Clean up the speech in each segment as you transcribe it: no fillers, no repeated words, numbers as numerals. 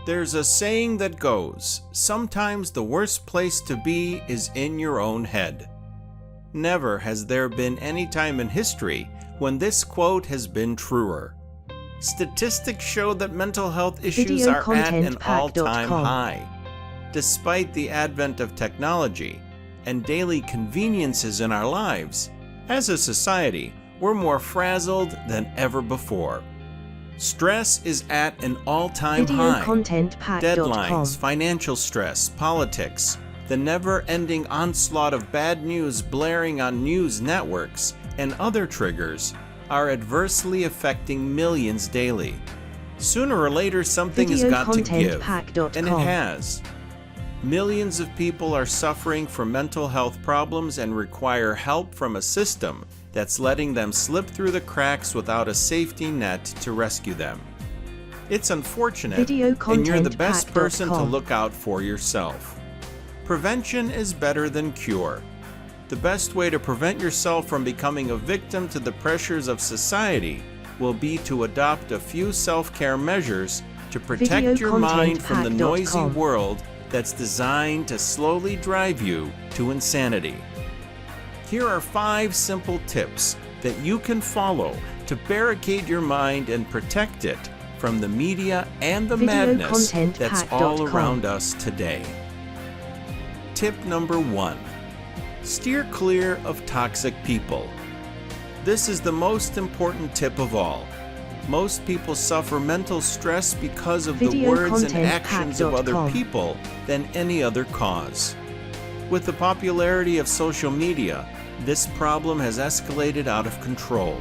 There's a saying that goes, sometimes the worst place to be is in your own head. Never has there been any time in history when this quote has been truer. Statistics show that mental health issues are at an all-time high. Despite the advent of technology and daily conveniences in our lives, as a society, we're more frazzled than ever before. Stress is at an all-time high. Deadlines, financial stress, politics, the never-ending onslaught of bad news blaring on news networks, and other triggers are adversely affecting millions daily. Sooner or later, something has got to give, and it has. Millions of people are suffering from mental health problems and require help from a system that's letting them slip through the cracks without a safety net to rescue them. It's unfortunate, and you're the best person to look out for yourself. Prevention is better than cure. The best way to prevent yourself from becoming a victim to the pressures of society will be to adopt a few self-care measures to protect your mind from the noisy world that's designed to slowly drive you to insanity. Here are 5 simple tips that you can follow to barricade your mind and protect it from the media and the madness that's all around us today. Tip number 1. Steer clear of toxic people. This is the most important tip of all. Most people suffer mental stress because of the words and actions of other people than any other cause. With the popularity of social media, this problem has escalated out of control.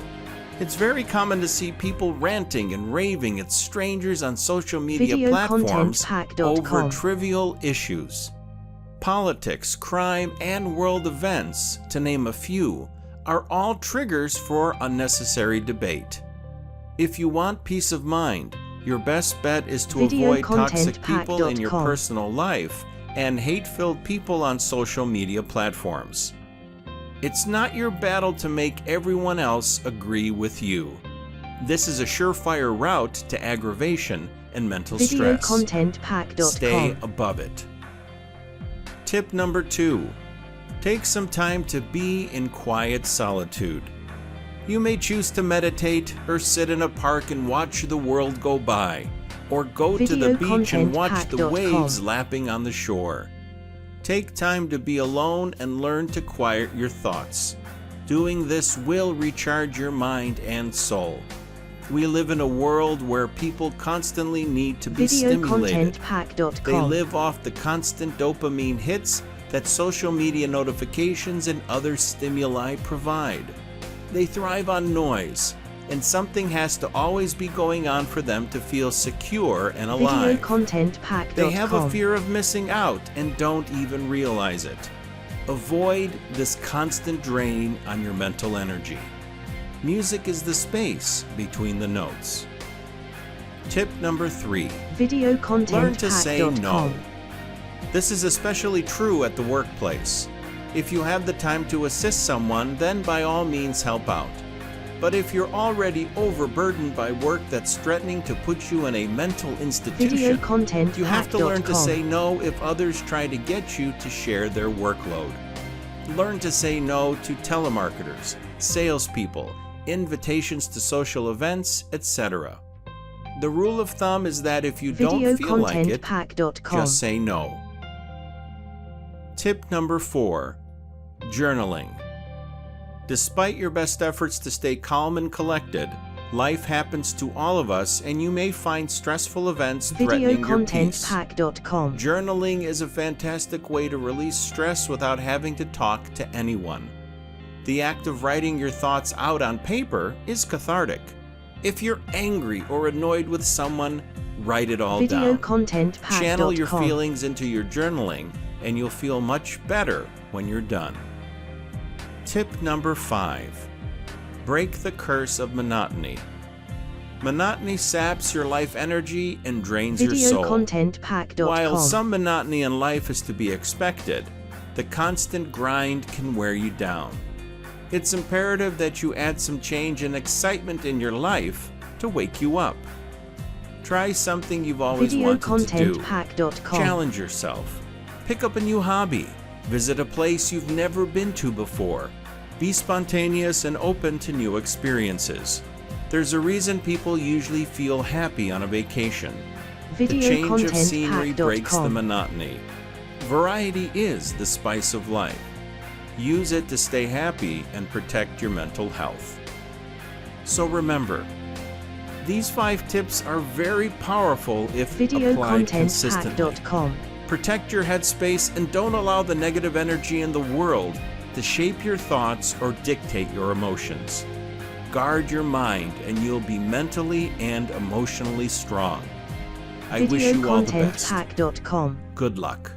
It's very common to see people ranting and raving at strangers on social media platforms over trivial issues. Politics, crime, and world events, to name a few, are all triggers for unnecessary debate. If you want peace of mind, your best bet is to avoid toxic people in your personal life and hate-filled people on social media platforms. It's not your battle to make everyone else agree with you. This is a surefire route to aggravation and mental stress. Stay above it. Tip number 2. Take some time to be in quiet solitude. You may choose to meditate or sit in a park and watch the world go by, or go to the beach and watch the waves lapping on the shore. Take time to be alone and learn to quiet your thoughts. Doing this will recharge your mind and soul. We live in a world where people constantly need to be stimulated. They live off the constant dopamine hits that social media notifications and other stimuli provide. They thrive on noise, and something has to always be going on for them to feel secure and alive. They have a fear of missing out and don't even realize it. Avoid this constant drain on your mental energy. Music is the space between the notes. Tip number 3. Learn to say no. This is especially true at the workplace. If you have the time to assist someone, then by all means help out. But if you're already overburdened by work that's threatening to put you in a mental institution, you have to learn to say no if others try to get you to share their workload. Learn to say no to telemarketers, salespeople, invitations to social events, etc. The rule of thumb is that if you don't feel like it, just say no. Tip number 4. Journaling. Despite your best efforts to stay calm and collected, life happens to all of us, and you may find stressful events threatening your peace. Journaling is a fantastic way to release stress without having to talk to anyone. The act of writing your thoughts out on paper is cathartic. If you're angry or annoyed with someone, write it all down. Channel your feelings into your journaling, and you'll feel much better when you're done. Tip number 5. Break the curse of monotony. Monotony saps your life energy and drains your soul. While some monotony in life is to be expected, the constant grind can wear you down. It's imperative that you add some change and excitement in your life to wake you up. Try something you've always wanted to do. Videocontentpack.com. Challenge yourself. Pick up a new hobby. Visit a place you've never been to before. Be spontaneous and open to new experiences. There's a reason people usually feel happy on a vacation. The change of scenery breaks the monotony. Variety is the spice of life. Use it to stay happy and protect your mental health. So remember, these 5 tips are very powerful if applied consistently. Videocontentpack.com. Protect your headspace and don't allow the negative energy in the world to shape your thoughts or dictate your emotions. Guard your mind and you'll be mentally and emotionally strong. I wish you all the best. Videocontentpack.com. Good luck.